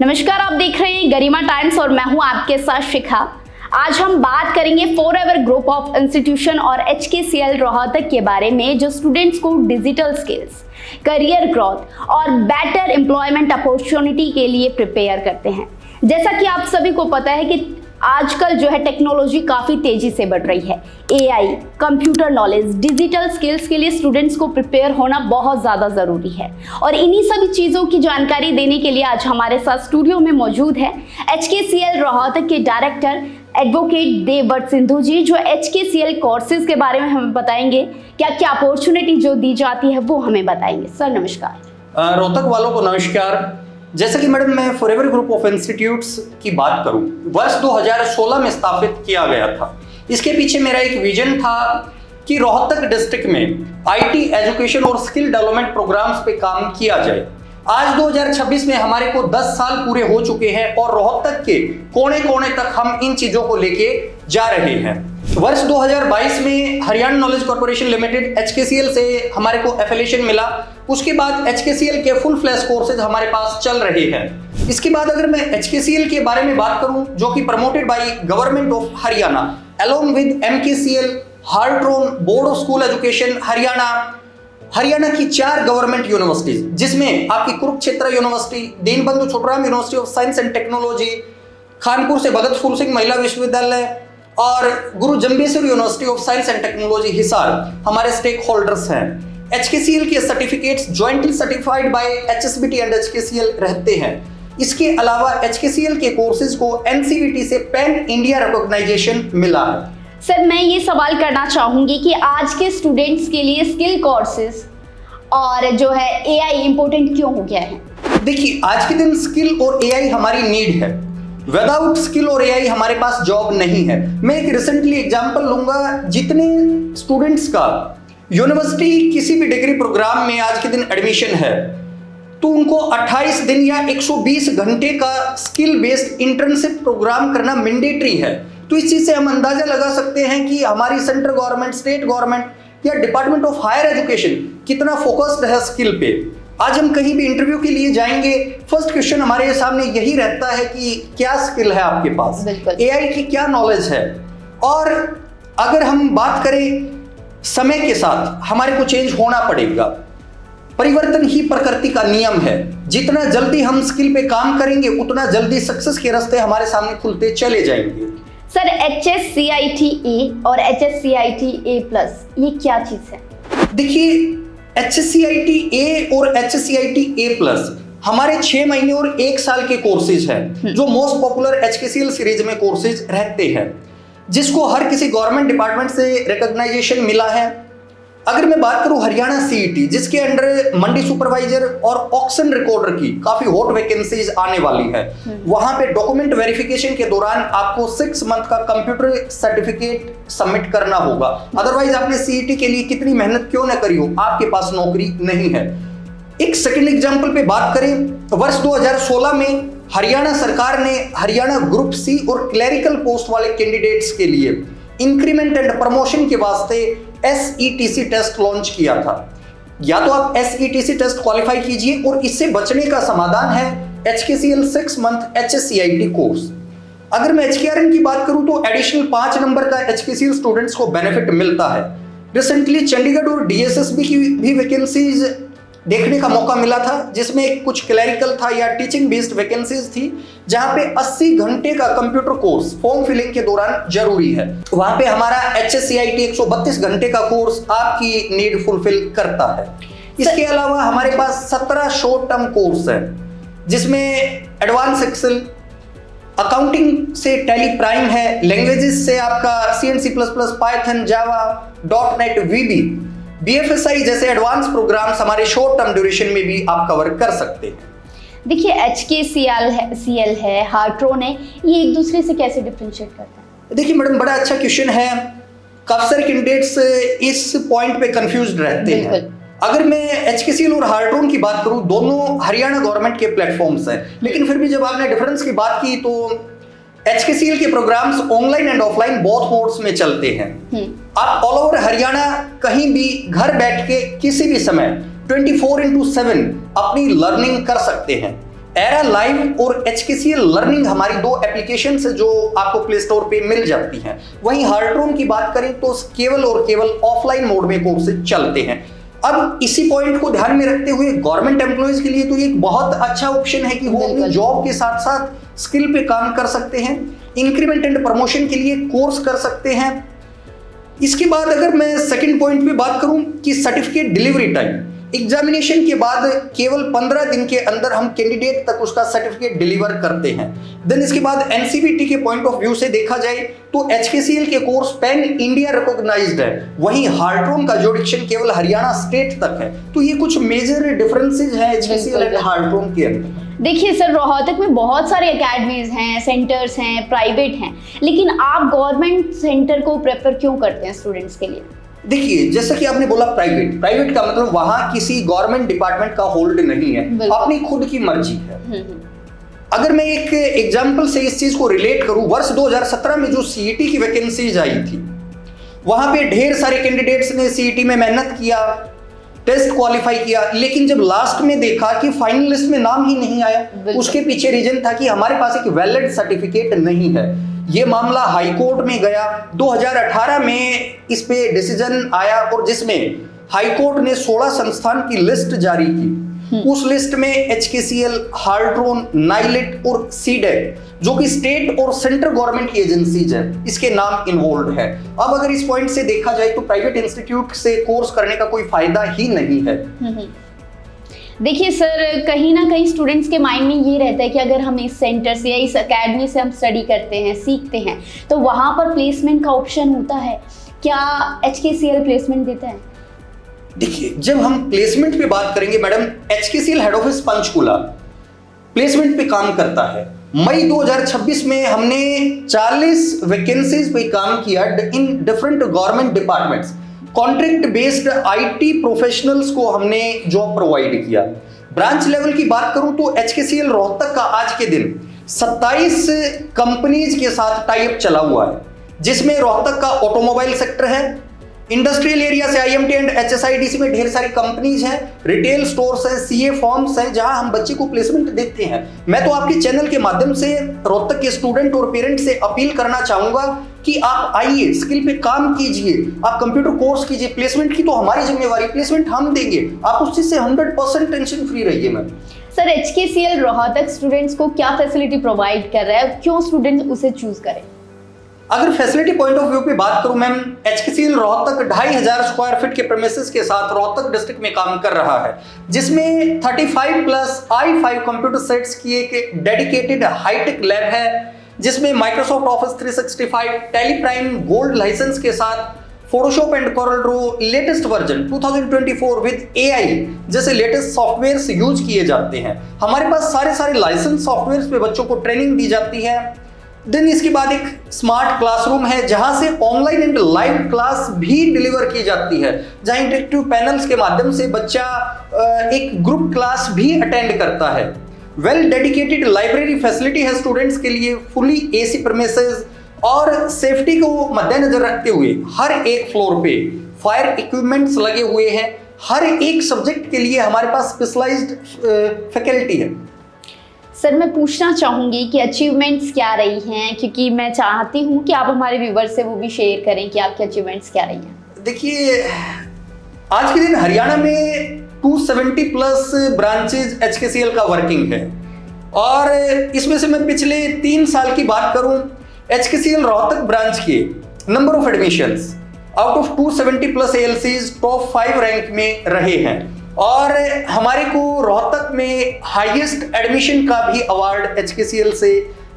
नमस्कार, आप देख रहे हैं गरिमा टाइम्स और मैं हूं आपके साथ शिखा। आज हम बात करेंगे फॉरएवर ग्रुप ऑफ इंस्टीट्यूशन और HKCL रोहतक के बारे में, जो स्टूडेंट्स को डिजिटल स्किल्स, करियर ग्रोथ और बेटर एम्प्लॉयमेंट अपॉर्चुनिटी के लिए प्रिपेयर करते हैं। जैसा कि आप सभी को पता है कि आजकल जो है टेक्नोलॉजी काफ़ी तेज़ी से बढ़ रही है। AI, computer knowledge, digital skills के लिए स्टूडेंट्स को प्रिपेयर होना बहुत ज़्यादा ज़रूरी है और इन्हीं सभी चीज़ों की जानकारी देने के लिए आज हमारे साथ स्टूडियो में मौजूद है HKCL रोहतक के डायरेक्टर एडवोकेट देवव्रत सिंधु जी, जो HKCL कोर्सेज के बारे में हमें बताएंगे, क्या क्या अपॉर्चुनिटी जो दी जाती है वो हमें बताएंगे। सर नमस्कार। रोहतक वालों को नमस्कार। जैसे कि मैडम, मैं फॉरएवर ग्रुप ऑफ इंस्टीट्यूट्स की बात करूं, वर्ष 2016 में स्थापित किया गया था। इसके पीछे मेरा एक विजन था कि रोहतक डिस्ट्रिक्ट में IT एजुकेशन और स्किल डेवलपमेंट प्रोग्राम्स पे काम किया जाए। आज 2026 में हमारे को 10 साल पूरे हो चुके हैं और रोहतक के कोने कोने तक हम इन चीजों को लेके जा रहे हैं। वर्ष 2022 में Haryana knowledge corporation limited HKCL से हमारे को एफिलिएशन मिला। उसके बाद HKCL के फुल फ्लैश कोर्सेज हमारे पास चल रहे हैं। इसके बाद अगर मैं HKCL के बारे में बात करूं, जो कि promoted by government of Haryana along with MKCL, Hartron, board of school education Haryana की 4 गवर्नमेंट यूनिवर्सिटीज, जिसमें आपकी Kurukshetra university, Deenbandhu Chhotu Ram university of science and technology, Khanpur से भगत फूल सिंह महिला विश्वविद्यालय और Guru Jambheshwar university of science and technology Hisar हमारे स्टेक होल्डर्स हैं। HKCL के certificates jointly certified by HSBT and HKCL रहते हैं। इसके अलावा HKCL के कोर्सेज को NCVT से पैन इंडिया रिकॉग्नाइजेशन मिला है। सर, मैं ये सवाल करना चाहूंगी कि आज के स्टूडेंट्स के लिए स्किल कोर्सेज और जो है AI इंपॉर्टेंट क्यों हो गया है? देखिए, आज के दिन स्किल और AI हमारी नीड है। विदाउट स्किल और AI हमारे पास जॉब नहीं है। मैं एक रिसेंटली एग्जांपल लूंगा। जितने स्टूडेंट्स का यूनिवर्सिटी किसी भी डिग्री प्रोग्राम में आज के दिन एडमिशन है, तो उनको 28 दिन या 120 घंटे का स्किल बेस्ड इंटर्नशिप प्रोग्राम करना मैंडेटरी है। तो इस चीज से हम अंदाजा लगा सकते हैं कि हमारी सेंट्रल गवर्नमेंट, स्टेट गवर्नमेंट या डिपार्टमेंट ऑफ हायर एजुकेशन कितना फोकस्ड है स्किल पे। आज हम कहीं भी इंटरव्यू के लिए जाएंगे, फर्स्ट क्वेश्चन हमारे सामने यही रहता है कि क्या स्किल है आपके पास, AI की क्या नॉलेज है। और अगर हम बात करें, समय के साथ हमारे को चेंज होना पड़ेगा। परिवर्तन ही प्रकृति का नियम है। जितना जल्दी हम स्किल पे काम करेंगे, उतना जल्दी सक्सेस के रास्ते हमारे सामने खुलते चले जाएंगे। सर, HSCIT-A और HSCIT-A+ ये क्या चीज है? देखिए, HSCIT-A और HSCIT-A+ हमारे 6 महीने और 1 साल के कोर्सेज हैं, जो मोस्ट पॉपुलर HKCL सीरीज में कोर्सेज रहते हैं, जिसको हर किसी गवर्नमेंट डिपार्टमेंट से रिकॉग्नाइजेशन मिला है। अगर मैं बात करूं हरियाणा CET, जिसके अंडर मंडी सुपरवाइजर और ऑक्शन रिकॉर्डर की काफी हॉट वैकेंसीज आने वाली है, वहां पे डॉक्यूमेंट वेरिफिकेशन के दौरान आपको 6 मंथ का कंप्यूटर सर्टिफिकेट सबमिट करना होगा। अदरवाइज आपने CET के लिए कितनी मेहनत क्यों न करी हो, आपके पास नौकरी नहीं है। एक सेकंड एग्जांपल पे बात करें, वर्ष 2016 में हरियाणा सरकार ने हरियाणा ग्रुप C और क्लरिकल पोस्ट वाले कैंडिडेट्स के लिए इंक्रीमेंट एंड प्रमोशन के वास्ते SETC टेस्ट लॉन्च किया था। या तो आप SETC टेस्ट क्वालिफाई कीजिए और इससे बचने का समाधान है HKCL 6 मंथ HSCIT कोर्स। अगर मैं HKRN की बात करूं तो एडिशनल 5 नंबर का HKCL स्टूडेंट्स को बेनिफिट मिलता है। रिसेंटली चंडीगढ़ और DSSB की भी वैकेंसीज देखने का मौका मिला था, जिसमें कुछ क्लरिकल था या टीचिंग बेस्ड वैकेंसीज थी, जहां पे 80 घंटे का कंप्यूटर कोर्स फॉर्म फिलिंग के दौरान जरूरी है। वहां पे हमारा HSCIT 132 घंटे का कोर्स आपकी नीड फुलफिल करता है। इसके अलावा हमारे पास 17 शॉर्ट टर्म कोर्स है, जिसमें एडवांस एक्सेल, अकाउंटिंग से टैली प्राइम है, लैंग्वेजेस से आपका C++, पाइथन, जावा, .NET, VB, BFSI जैसे एडवांस प्रोग्राम्स हमारे शॉर्ट टर्म ड्यूरेशन में भी आप कवर कर सकते हैं। देखिए, HKCL है, हार्ट्रोन है, ये एक दूसरे से कैसे डिफरेंशिएट करते हैं? देखिए मैडम, बड़ा अच्छा क्वेश्चन है। काफी सारे कैंडिडेट्स इस पॉइंट पे कंफ्यूज्ड रहते हैं। अगर मैं HKCL और हार्ट्रोन की बात करूं, दोनों हरियाणा गवर्नमेंट के प्लेटफॉर्म्स हैं, लेकिन फिर भी जब आपने डिफरेंस की बात की तो HKCL के programmes online and offline both modes में चलते हैं। आप ऑल ओवर हरियाणा कहीं भी घर बैठ के किसी भी समय 24/7 अपनी लर्निंग कर सकते हैं। एरा लाइव और HKCL लर्निंग हमारी दो एप्लीकेशन है जो आपको प्ले स्टोर पे मिल जाती हैं। वहीं हार्ट्रोन की बात करें तो केवल और केवल ऑफलाइन मोड में कोर्सेज चलते हैं। अब इसी पॉइंट को ध्यान में रखते हुए गवर्नमेंट एम्प्लॉयज के लिए तो एक बहुत अच्छा ऑप्शन है कि वो अपनी जॉब के साथ साथ स्किल पे काम कर सकते हैं, इंक्रीमेंट एंड प्रमोशन के लिए कोर्स कर सकते हैं। इसके बाद अगर मैं सेकंड पॉइंट पे बात करूं कि सर्टिफिकेट डिलीवरी टाइम, एग्जामिनेशन के बाद केवल 15 दिन के अंदर हम कैंडिडेट तक उसका सर्टिफिकेट डिलीवर करते हैं। देन इसके बाद एनसीवीटी के पॉइंट ऑफ व्यू से देखा जाए तो HKCL के कोर्स पैन इंडिया रिकॉग्नाइज्ड है, वहीं हार्ट्रोन का जुरिडिक्शन केवल हरियाणा स्टेट तक है। तो ये कुछ मेजर डिफरेंसेस हैं HKCL एंड हार्ट्रोन के अंदर। देखिए सर, रोहतक में बहुत सारे एकेडमीज हैं, सेंटर्स हैं, प्राइवेट हैं, लेकिन आप गवर्नमेंट सेंटर को प्रेफर क्यों करते हैं स्टूडेंट्स के लिए? देखिए, जैसा कि आपने बोला प्राइवेट का मतलब वहां किसी गवर्नमेंट डिपार्टमेंट का होल्ड नहीं है, अपनी खुद की मर्जी है। अगर मैं एक एग्जांपल से इस चीज को रिलेट करूं, वर्ष 2017 में जो सीईटी की वैकेंसीज आई थी, वहां पे ढेर सारे कैंडिडेट्स ने सीईटी में मेहनत किया, टेस्ट क्वालिफाई किया, लेकिन जब लास्ट में देखा कि फाइनल लिस्ट में नाम ही नहीं आया, उसके पीछे रीजन था कि हमारे पास एक वैलिड सर्टिफिकेट नहीं है। ये मामला हाई कोर्ट में गया, 2018 में इस पे डिसीजन आया और जिसमें हाई कोर्ट ने 16 संस्थान की लिस्ट जारी की। उस लिस्ट में HKCL, हार्ट्रोन, नाइलिट और सीडेक जो कि स्टेट और सेंट्रल गवर्नमेंट की एजेंसीज हैं, इसके नाम इन्वॉल्व है। अब अगर इस पॉइंट से देखा जाए तो प्राइवेट इंस्टीट्यूट से कोर्स करने का कोई फायदा ही नहीं है। देखिए सर, कहीं ना कहीं स्टूडेंट्स के माइंड में ये रहता है कि अगर हम इस सेंटर से या इस एकेडमी से हम स्टडी करते हैं, सीखते हैं, तो वहाँ पर प्लेसमेंट का ऑप्शन होता है। क्या HKCL प्लेसमेंट देता है? देखिए, जब हम प्लेसमेंट पे बात करेंगे madam, HKCL head office Panchkula placement पे काम करता है। मई 2026 में हमने 40 वैकेंसीज पे काम किया in different government departments. Contract based IT professionals को हमने जॉब प्रोवाइड किया। ब्रांच लेवल की बात करूं तो HKCL रोहतक का आज के दिन 27 कंपनीज के साथ टाई अप चला हुआ है, जिसमें रोहतक का ऑटोमोबाइल सेक्टर है, इंडस्ट्रियल एरिया से IMT एंड HSIDC में ढेर सारी कंपनीज हैं, रिटेल स्टोर्स हैं, CA फॉर्म्स हैं, जहां हम बच्चे को प्लेसमेंट देते हैं। मैं तो आपके चैनल के माध्यम से रोहतक के स्टूडेंट और पेरेंट से अपील करना चाहूंगा कि आप आइए, स्किल पे काम कीजिए, आप कंप्यूटर कोर्स कीजिए। प्लेसमेंट की तो हमारी जिम्मेवारी, प्लेसमेंट हम देंगे, आप उस चीज से 100% टेंशन फ्री रहिए। Ma'am sir, HKCL Rohtak students को क्या फैसिलिटी प्रोवाइड कर रहा है, क्यों स्टूडेंट उसे चूज करें? अगर फैसिलिटी पॉइंट ऑफ व्यू पे बात करूं ma'am, HKCL Rohtak 2500 square feet के प्रेमिसेस के साथ रोहतक डिस्ट्रिक्ट में काम कर रहा है, जिसमें 35+ i5 कंप्यूटर सेट्स की एक डेडिकेटेड हाईटेक लैब है, जिसमें Microsoft office 365 teleprime gold licence के साथ Photoshop and Corel Draw latest version 2024 with AI जैसे लेटेस्ट सॉफ्टवेयर्स यूज किए जाते हैं। हमारे पास सारे लाइसेंस सॉफ्टवेयर्स पे बच्चों को ट्रेनिंग दी जाती है। देन इसके बाद एक स्मार्ट क्लासरूम है, जहां से ऑनलाइन एंड लाइव क्लास भी डिलीवर की जाती है, जहां इंटरेक्टिव पैनल्स के माध्यम से बच्चा एक ग्रुप क्लास भी अटेंड करता है। वेल डेडिकेटेड लाइब्रेरी फैसिलिटी है स्टूडेंट्स के लिए, फुली AC प्रीमिसेस और सेफ्टी को मद्देनजर रखते हुए हर एक फ्लोर पे फायर इक्विपमेंट्स लगे हुए हैं। हर एक सब्जेक्ट के लिए हमारे पास स्पेशलाइज्ड फैकल्टी है। सर, मैं पूछना चाहूँगी कि अचीवमेंट्स क्या रही हैं, क्योंकि मैं चाहती हूँ कि आप हमारे व्यूवर्स से वो भी शेयर करें कि आपकी अचीवमेंट्स क्या रही हैं। देखिए, आज के दिन हरियाणा में 270+ ब्रांचेज HKCL का वर्किंग है, और इसमें से मैं पिछले 3 साल की बात करूं, HKCL रोहतक ब्रांच के number of admissions out of 270+ ALCs top 5 rank में रहे हैं, और हमारे को रोहतक में हाईएस्ट एडमिशन का भी अवार्ड HKCL से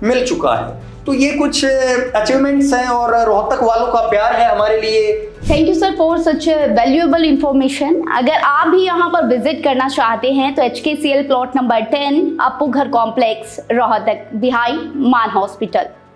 मिल चुका है। तो ये कुछ अचीवमेंट्स हैं और रोहतक वालों का प्यार है हमारे लिए। Thank you sir for such valuable information. अगर आप भी यहाँ पर विजिट करना चाहते हैं तो HKCL प्लॉट नंबर 10 अप्पू घर कॉम्प्लेक्स रोहतक बिहाइंड मान हॉस्पिटल।